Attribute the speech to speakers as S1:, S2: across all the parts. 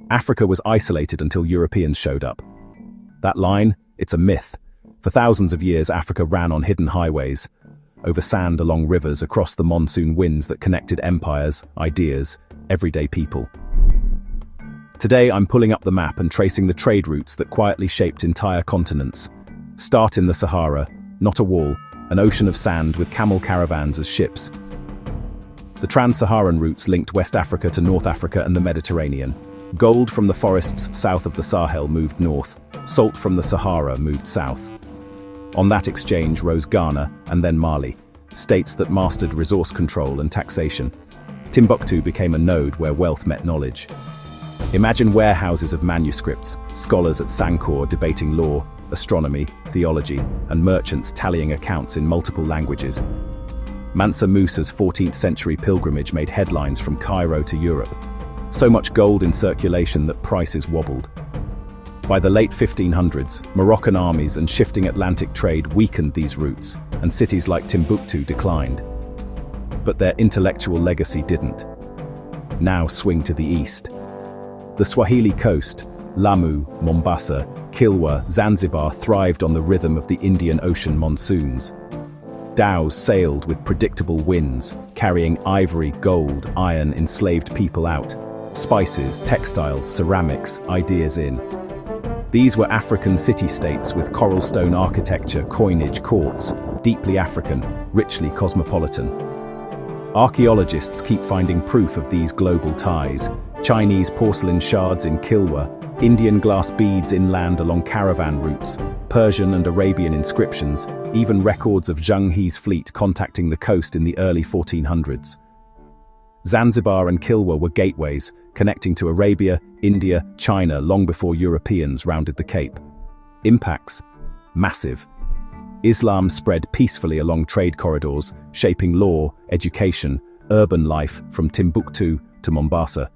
S1: Africa was isolated until Europeans showed up. That line, it's a myth. For thousands of years, Africa ran on hidden highways, over sand, along rivers, across the monsoon winds that connected empires, ideas, everyday people. Today, I'm pulling up the map and tracing the trade routes that quietly shaped entire continents. Start in the Sahara, not a wall, an ocean of sand with camel caravans as ships. The trans-Saharan routes linked West Africa to North Africa and the Mediterranean. Gold from the forests south of the Sahel moved north, salt from the Sahara moved south. On that exchange rose Ghana and then Mali, states that mastered resource control and taxation. Timbuktu became a node where wealth met knowledge. Imagine warehouses of manuscripts, scholars at Sankore debating law, astronomy, theology, and merchants tallying accounts in multiple languages. Mansa Musa's 14th century pilgrimage made headlines from Cairo to Europe. So much gold in circulation that prices wobbled. By the late 1500s, Moroccan armies and shifting Atlantic trade weakened these routes, and cities like Timbuktu declined. But their intellectual legacy didn't. Now swing to the east. The Swahili coast, Lamu, Mombasa, Kilwa, Zanzibar thrived on the rhythm of the Indian Ocean monsoons. Dhows sailed with predictable winds, carrying ivory, gold, iron, enslaved people out. Spices, textiles, ceramics, ideas in. These were African city-states with coral stone architecture, coinage, courts, deeply African, richly cosmopolitan. Archaeologists keep finding proof of these global ties. Chinese porcelain shards in Kilwa, Indian glass beads inland along caravan routes, Persian and Arabian inscriptions, even records of Zheng He's fleet contacting the coast in the early 1400s. Zanzibar and Kilwa were gateways, connecting to Arabia, India, China long before Europeans rounded the Cape. Impacts? Massive. Islam spread peacefully along trade corridors, shaping law, education, urban life from Timbuktu to Mombasa.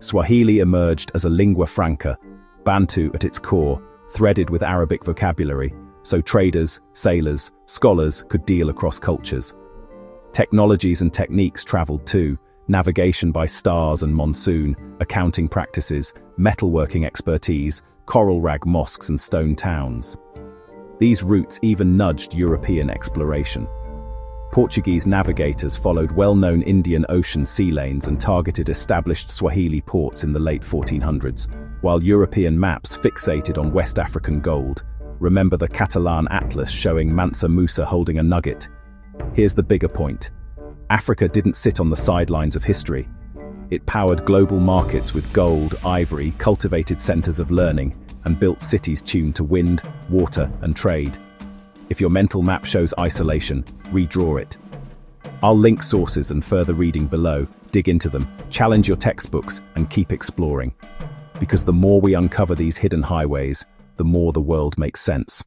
S1: Swahili emerged as a lingua franca, Bantu at its core, threaded with Arabic vocabulary, so traders, sailors, scholars could deal across cultures. Technologies and techniques traveled too, navigation by stars and monsoon, accounting practices, metalworking expertise, coral rag mosques and stone towns. These routes even nudged European exploration. Portuguese navigators followed well-known Indian Ocean sea lanes and targeted established Swahili ports in the late 1400s, while European maps fixated on West African gold. Remember the Catalan Atlas showing Mansa Musa holding a nugget? Here's the bigger point. Africa didn't sit on the sidelines of history. It powered global markets with gold, ivory, cultivated centers of learning, and built cities tuned to wind, water, and trade. If your mental map shows isolation, redraw it. I'll link sources and further reading below, dig into them, challenge your textbooks, and keep exploring. Because the more we uncover these hidden highways, the more the world makes sense.